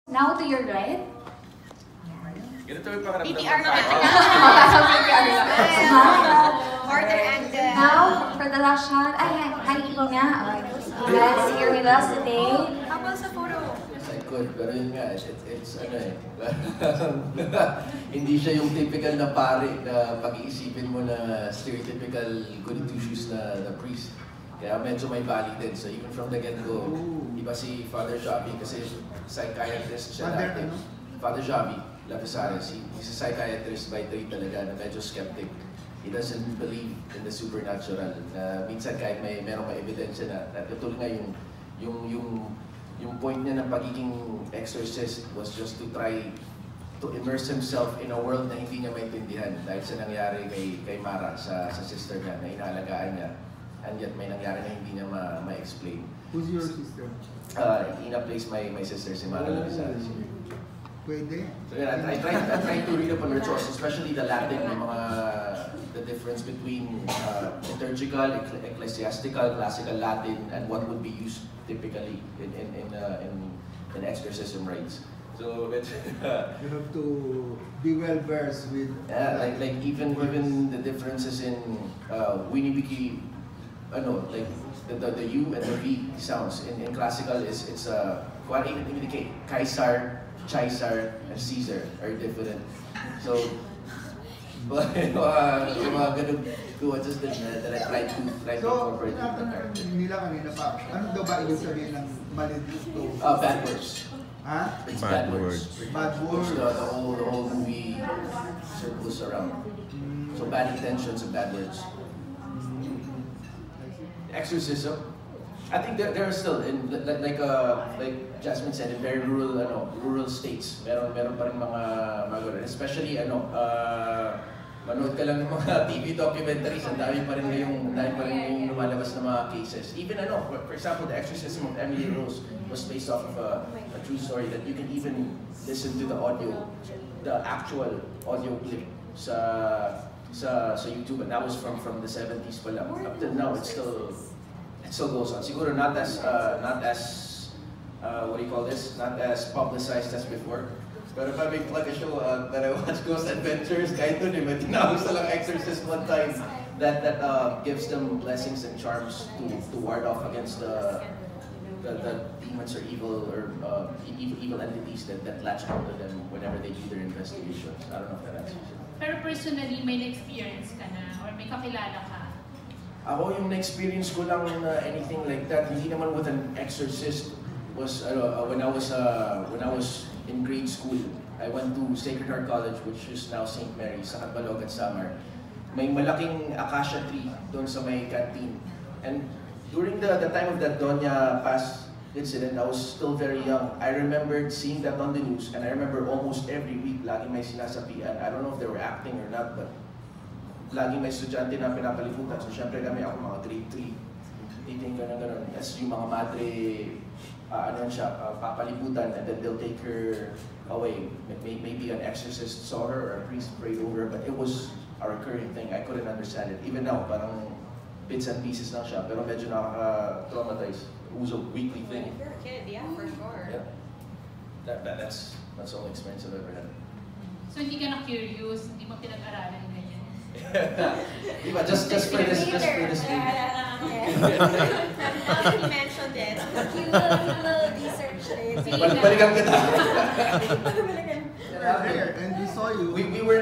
Now to your right. Ganito yung pakaramdam PPR na. Order and Now, for the last shot, ay, hi Ina. You guys here with us today. Habang sa photo. Yes, I could, pero yun nga, it's ano eh, hindi siya yung typical na pare na pag-iisipin mo na stereotypical goody two-shoes na priest. Kaya medyo may balik din. So even from the get-go, iba si Father Javi kasi psychiatrist siya dati. Father Javi Lapisares, he's a psychiatrist by trade talaga na medyo skeptic. He doesn't believe in the supernatural. Minsan kahit merong may ebidensya na tulad nga yung point niya ng pagiging exorcist was just to try to immerse himself in a world na hindi niya maintindihan dahil sa nangyari kay Mara, sa sister niya na inalagaan niya. And yet may nangyari na hindi niya ma-explain. Who's your sister? Ina plays my sister, si Mara Lapisares. Pwede. So yeah, I tried to read up on rituals, especially the Latin, the difference between liturgical, ecclesiastical, classical Latin, and what would be used typically in exorcism rites. So you have to be well versed with. Like even the differences in Winnie-Wiki, like the U and the V sounds in classical it's even the Kaisar, Caesar, and Caesar are different. So, but yung mga ganun nuances din that I try to incorporate in the character. Nila kanina pa, ano daw ba ibig sabihin ng maledicto? Bad words. Ha? It's bad words. Bad words. The whole movie circles around. So bad intentions and bad words. Exorcism. I think there are still like Jasmine said, in very rural states. Meron pa rin mga ganun. Especially manood ka lang ng mga TV documentaries, ang dami pa rin yung lumalabas na mga cases. Even for example, the exorcism of Emily Rose was based off of a true story that you can even listen to the actual audio clip sa YouTube, and that was from the 70s pa lang. Up till now, it still goes on. Siguro not as what do you call this? Not as publicized as before. Pero if I may plug a show that I watch, Ghost Adventures, kahit doon may tinawag sa lang exorcist one time that gives them blessings and charms to ward off against the demons or evil entities that latch onto them whenever they do their investigations. I don't know if that answers it. Pero personally, may na-experience ka na or may kakilala ka? Ako yung na-experience ko lang anything like that, hindi naman with an exorcist, was when I was in grade school. I went to Sacred Heart College, which is now St. Mary's, sa Catbalogan, Samar. May malaking acacia tree doon sa may canteen. And during the time of that Doña Paz incident, I was still very young. I remembered seeing that on the news, and I remember almost every week, laging may sinasapian. I don't know if they were acting or not, but laging may estudyante na pinapalibutan. So syempre kami, ako mga grade 3, eating ganun. As yung mga madre, papalibutan, and then they'll take her away. Maybe an exorcist saw her or a priest prayed over her, but it was a recurring thing. I couldn't understand it. Even now, parang bits and pieces lang siya, pero medyo nakaka-traumatize. It was a weekly thing. If you're a kid, yeah, for sure. Yeah. That's the only experience I've ever had. So hindi ka na-curious, hindi mo pinag-aralan ganyan? Diba, just for this thing. Now that he mentioned it, You will research it. Balikan kita. And we saw you. We were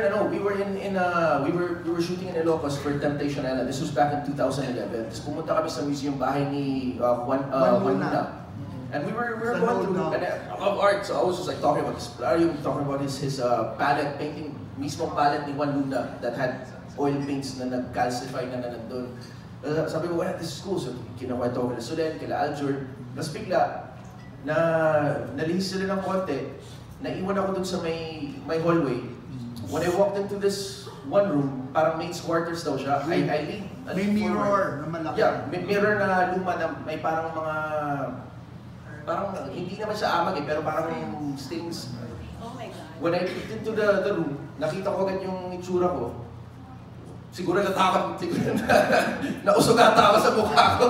shooting in Ilocos for Temptation Island. This was back in 2011. Tapos pumunta kami sa museum bahay ni Juan Luna. And we were going through, and I love art, so I was just like talking about this. Talking about his palette, painting, mismo palette ni Juan Luna that had oil paints na nag-calcify na nandun. Sabi ko, this is cool. So kinakwento ko na Solen, kila Aljur. Tapos bigla, nalihis sila ng konti. Naiwan ako dun sa may hallway. When I walked into this one room, parang maid's quarters daw siya. I leaned May mirror na malaki. Yeah, may mirror na luma na may parang hindi naman siya amag pero parang stains. oh my God. When I looked into the room, nakita ko agad yung itsura ko. Siguro natakot, nausog ata ako sa mukha ko.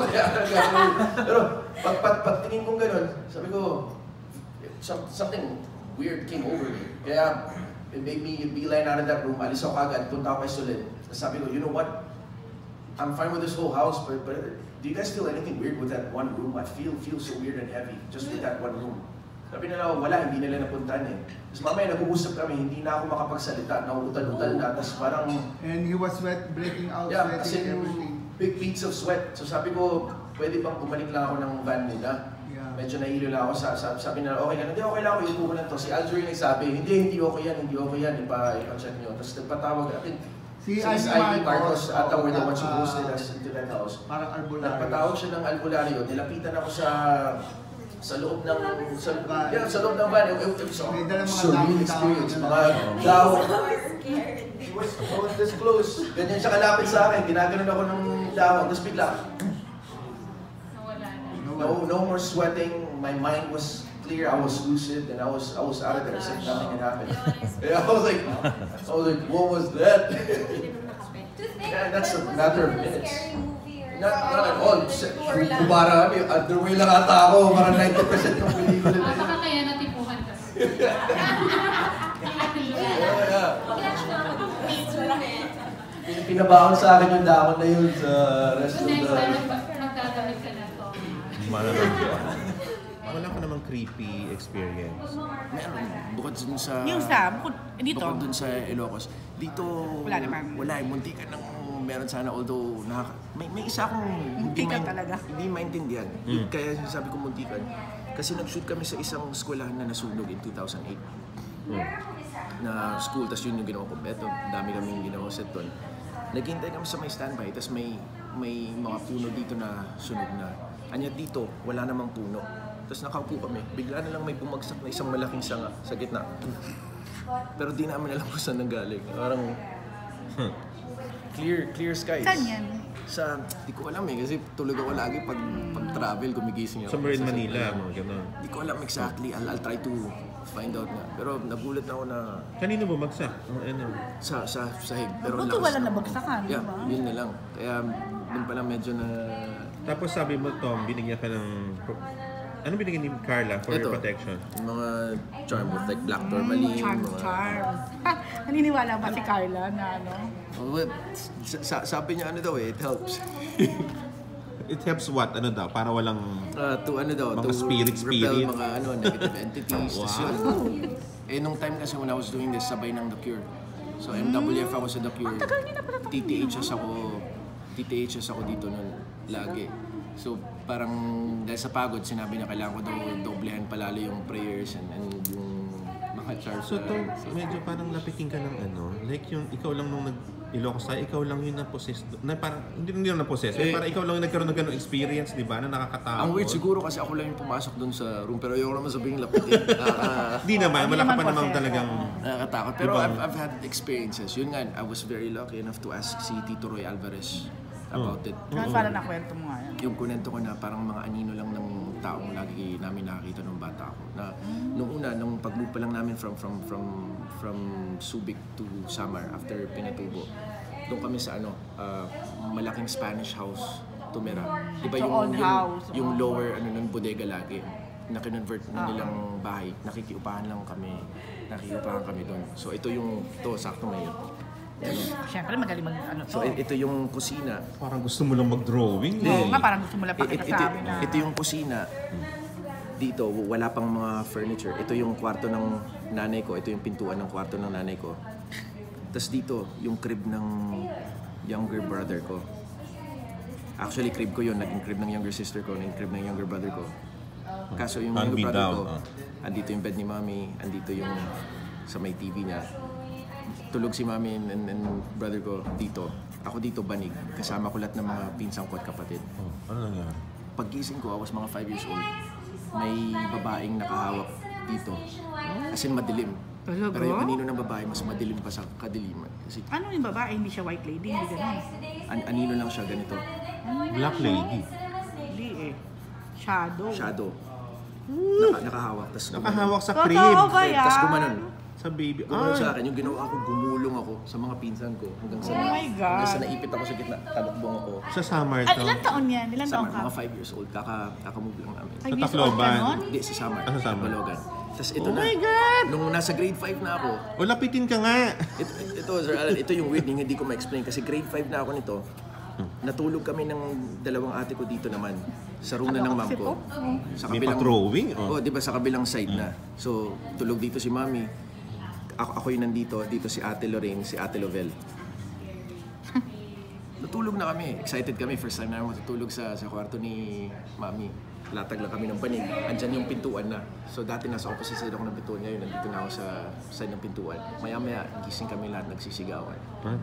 Pero pag tingin kong gano'n, sabi ko, something weird came over me. Kaya, it made me beeline out of that room. Alis ako agad, punta ako kay Solid. Sabi ko, you know what? I'm fine with this whole house, but do you guys feel anything weird with that one room? I feel so weird and heavy just with that one room. Sabi nila, wala, hindi nila napuntahan eh. Tapos mamaya nag-uusap kami, hindi na ako makapagsalita, nauutal-utal na, tapos parang... And he was breaking out, Yeah, sweating, kasi everything. big beads of sweat. So sabi ko, pwede bang bumalik lang ako ng van nila? Yeah. Medyo nahilo lang ako. Sabi nila, okay lang. Hindi, okay lang ako. Iupo ko lang to. Si Alger yung nagsabi, hindi okay yan. Ipa-check nyo. Tapos nagpatawag. I think, Si Ivy Ivy Marcos, ata were the ones who naka- hosted us into that house. Parang albularyo. Nagpatawag siya ng albularyo. Nilapitan ako sa loob ng sa loob ng van. It was a May dalang mga surreal dahon-dahon experience. na Mga dahon. I was scared. He was this close. Ganyan siya kalapit sa akin. Ginaganon ako ng dahon. Tapos bigla, Nawala na. no more sweating. My mind was clear. I was lucid, and I was out of there. As if nothing had happened. Yeah, I was like, what was that? Yeah, that's a matter of minutes. Not at all. Kubara kami. Underway lang ata ako. Parang 90% ng pelikula na yun. Baka kaya natipuhan ka. Pinabaon sa akin yung dahon na yun sa rest So of next time, the... magdadamit ka na to. Wala ka namang creepy experience. Bukod dun sa... dito. Bukod dun sa Ilocos. Dito... Wala naman. Wala, munti ka nang meron sana. Although, may isa akong... Muntikan talaga. Hindi maintindihan. Kaya sabi ko muntikan. Kasi nag-shoot kami sa isang eskwelahan na nasunog in 2008. Na school, tas yun yung ginawa ko. Eto, dami kaming ginawa set doon. Naghintay kami sa may standby, tas may mga puno dito na sunog na. Anya dito, wala namang puno. Tapos nakaupo kami, bigla na lang may bumagsak na isang malaking sanga sa gitna. Pero di namin alam kung saan nanggaling. Parang clear skies. Saan yan? Di ko alam eh, kasi tulog ako lagi pag travel, gumigising ako. Somewhere in Manila, mga gano'n. Di ko alam exactly, I'll try to find out na. Pero nagulat na ako na Kanino bumagsak? sa sahig. Pero Buti wala nabagsakan, Yeah, diba? yun na lang. Kaya dun pa lang medyo na... Tapos sabi mo, Tom, binigyan ka ng... Ano binigyan ni Carla for your protection? Yung mga charm with like black tourmaline. Charm. Naniniwala ba si Carla na ano? Well, sabi niya ano daw eh, it helps. It helps what? Ano daw? Para walang... To ano daw, Mga to spirit. repel mga negative entities. Tas yun. Eh nung time kasi when I was doing this, sabay ng The Cure. So MWF ako sa The Cure. TTHS ako dito nun lagi. So parang dahil sa pagod, sinabi niya kailangan ko daw doblehan palalo yung prayers and yung mga charts. So Tom, medyo parang napiking ka ng ano, like yung ikaw lang nung Ilocos tayo, ikaw lang yung na-possess, na parang, hindi lang na-possess, parang ikaw lang yung nagkaroon ng ganong experience, di ba, na nakakatakot. Ang weird siguro kasi ako lang yung pumasok dun sa room, pero ayoko naman sabihin lapitin. Di naman, wala ka pa namang possess. talagang... Nakakatakot. Pero Diba? I've had experiences. Yun nga, I was very lucky enough to ask si Tito Roy Alvarez about it. Ano pala nakwento mo nga yan? Yung kunento ko na parang mga anino lang ng taong lagi namin nakakita nung bata ako. Na nung una, nung pag-move pa lang namin from Subic to Samar after Pinatubo, doon kami sa malaking Spanish house tumira. Di ba So, old house. yung lower nun bodega lagi na kinonvert na nilang bahay, nakikiupahan kami doon. So ito sakto may Siyempre magaling mag ano to. So ito yung kusina. Parang gusto mo lang mag-drawing. Oo nga, parang gusto mo lang pakita sa amin na... Ito yung kusina. Dito, wala pang mga furniture. Ito yung kwarto ng nanay ko. Ito yung pintuan ng kwarto ng nanay ko. Tapos dito, yung crib ng younger brother ko. Actually, crib ko yun. Naging crib ng younger sister ko. Naging crib ng younger brother ko. Kaso yung younger brother ko, andito yung bed ni mami. Andito yung sa may TV niya. Tulog si mami and brother ko dito. Ako dito banig. Kasama ko lahat ng mga pinsang ko at kapatid. Ano nangyari? Paggising ko, I was mga 5 years old. May babaeng nakahawak dito. As in madilim. Talaga? Pero yung anino ng babae, mas madilim pa sa kadiliman. Kasi Ano yung babae? Hindi siya white lady? Hindi ganun. anino lang siya ganito. Black lady. Hindi eh. Shadow. Shadow. Nakahawak. Tas Nakahawak sa Totoo crib. ba yan? Tas gumanon. Sa baby. Gumanon sa akin. Yung ginawa ko, gumulong ako sa mga pinsan ko. Hanggang sa, Oh my God. hanggang sa naipit ako sa gitna. Talokbong ako. Sa Samar Ah, to. ilan taon yan? Ilan taon Summer, ka? mga 5 years old. Kakamove lang namin. Ay, Sa years old ka Tacloban? nun? Hindi, sa Samar. Sa Samar. Balogan. Tas ito Oh na. my God! Nung nasa grade 5 na ako, O lapitin ka nga. ito Sir Alan, ito yung weird hindi ko ma-explain kasi grade 5 na ako nito. Natulog kami ng dalawang ate ko dito naman sa room na ng mom ko. Sa May pa-drawing, oh. Oh, 'di ba sa kabilang side na. So, tulog dito si Mami. Ako yung nandito, dito si Ate Lorraine, si Ate Lovell. Natulog na kami. Excited kami. First time na matutulog sa kwarto ni Mami. Latag lang kami ng panig. Andyan yung pintuan na. So dati nasa opposite side ako ng pintuan. Ngayon nandito na ako sa side ng pintuan. Maya-maya, gising kami lahat nagsisigawan. Huh?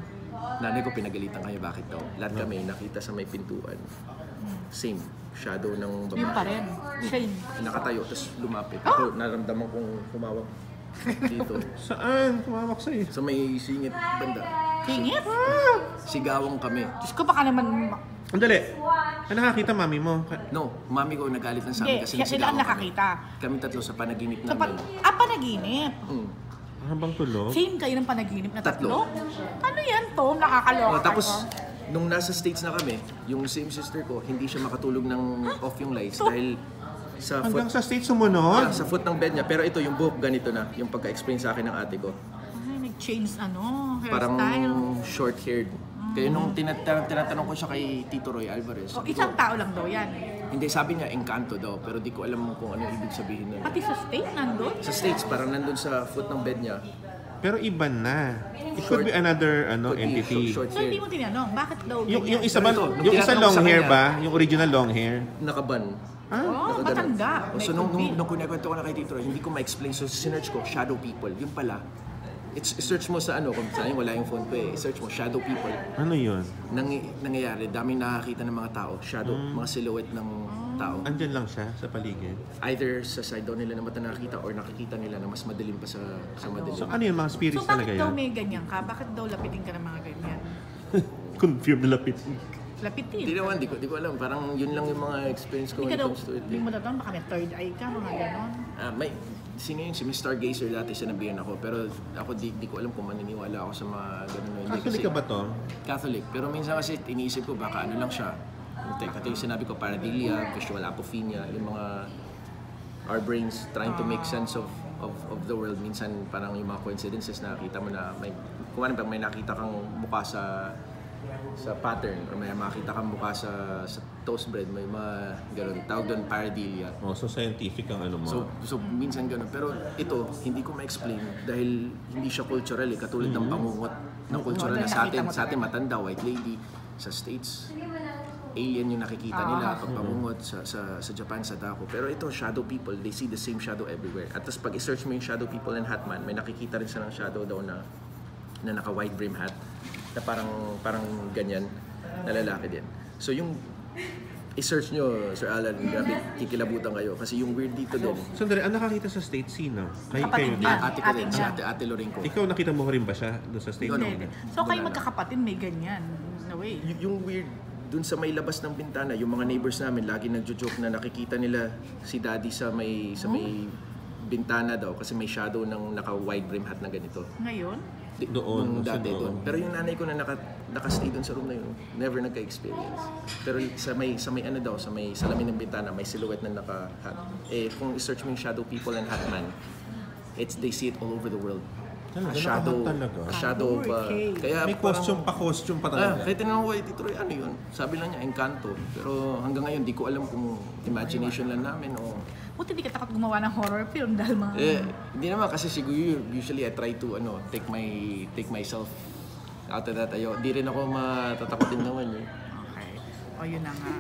Nanay ko pinagalitan kami bakit daw. Lahat kami nakita sa may pintuan. Same. Shadow ng babae. Yun pa rin. Shame. Nakatayo, tapos lumapit. Ako naramdaman kong humawak dito. Saan? Tumawak sa'yo. So may singit banda. Tingit? Sigawang kami. Diyos ko, baka naman... Andali. Ano nakakita mami mo? No, mami ko nagalit lang sa amin Hindi, kasi siya sila ang nagsigawan kami. nakakita. Kami tatlo sa panaginip So, namin. panaginip. Habang tulog? Same kayo ng panaginip na Tatlo. tatlo? Ano yan, Tom? Nakakaloka Oh, tapos, ka. nung nasa States na kami, yung same sister ko, hindi siya makatulog ng off yung lights dahil sa Hanggang foot, sa state sumunod? sa foot ng bed niya. Pero ito, yung buhok ganito na, yung pagka-explain sa akin ng ate ko. Ay, nag-change Parang hairstyle. short-haired. Kaya nung tinatanong ko siya kay Tito Roy Alvarez, O, sabi ko, isang tao lang daw yan. hindi, sabi niya, Encanto daw, pero di ko alam kung ano ibig sabihin nun. Pati sa state, nandun. Sa States, parang nandun sa foot ng bed niya. Pero iba na. It could be another Could be entity. short So, hindi hair. mo tinanong, bakit daw Yung isa ba, Ito, nung yung isa tinatanong long sa hair kanya- ba? Yung original long hair? Nakaban. Oh, Nakaganon. matanda. So nung kunikwento ko na kay Tito Roy, hindi ko ma-explain. So sinerch ko, shadow people. Yun pala. Search mo sa kung saan wala yung phone ko eh. Search mo, shadow people. Ano yun? Nangyayari, daming nakakita ng mga tao. Shadow, mga silhouette ng tao. Andyan lang siya sa paligid. Either sa side daw nila na mata nakakita or nakikita nila na mas madilim pa sa madilim. So ano yun? Mga spirits So, talaga bakit daw yan? may ganyan ka? Bakit daw lapitin ka ng mga ganyan? Confirm na lapit. Lapitin. Hindi naman, di ko alam. Parang yun lang yung mga experience ko Hindi when ka it daw, comes to it. hindi mo daw baka may third eye ka, mga ganon. Sino yun? Si Mr. Stargazer dati sinabihan ako. Pero ako di ko alam kung maniniwala ako sa mga ganun. Hindi, Catholic ka ba to? Catholic. Pero minsan kasi iniisip ko baka ano lang siya. Ito yung sinabi ko, pareidolia, visual apophenia, yung mga our brains trying to make sense of the world. Minsan parang yung mga coincidences na nakita mo na kung ano ba, may nakita kang mukha sa pattern or may makita kang mukha sa toast bread, may mga gano'n. Tawag doon pareidolia. Oh, so scientific ang ano mo. So minsan gano'n. Pero ito, hindi ko ma-explain dahil hindi siya cultural eh. Katulad ng pangungot ng cultural na sa atin matanda, white lady. Sa States, alien yung nakikita nila pag pangungot sa Japan, sa Dako. Pero ito, shadow people, they see the same shadow everywhere. At tapos pag i-search mo yung shadow people and Hatman, may nakikita rin siya ng shadow daw na naka-wide brim hat na parang ganyan na lalaki din. So yung i-search nyo, Sir Alan, grabe, kikilabutan kayo. Kasi yung weird dito din, Sandali, ang nakakita sa state, sino? Kayo Kapatid din? niya. ate ko rin, Ate si niya. ate Lorraine ko. Ikaw nakita mo rin ba siya doon sa state? Hindi, Hindi. So, kayo magkakapatid, may ganyan. No way. Yung weird, dun sa may labas ng bintana, yung mga neighbors namin, lagi nagjo-joke na nakikita nila si Daddy sa may bintana daw kasi may shadow ng naka-wide brim hat na ganito. Ngayon? Doon, Nung sa dati doon. doon. Pero yung nanay ko na naka-stay doon sa room na yun, never nagka-experience. Pero sa may ano daw, sa may salamin ng bintana, may silhouette na naka-hat. Eh, kung i-search mo yung shadow people and Hatman, they see it all over the world. Talaga, shadow, nakahat talaga. shadow pa. Okay. Kaya May parang- costume pa talaga. Kahit tinanong ko kay Tito Roy, ano yun? Sabi lang niya, Encanto. Pero hanggang ngayon, di ko alam kung imagination lang namin o... Buti di ka takot gumawa ng horror film dahil mga... Hindi naman kasi siguro usually I try to take myself out of that. Di rin ako matatakotin naman eh. Okay. O, yun na nga.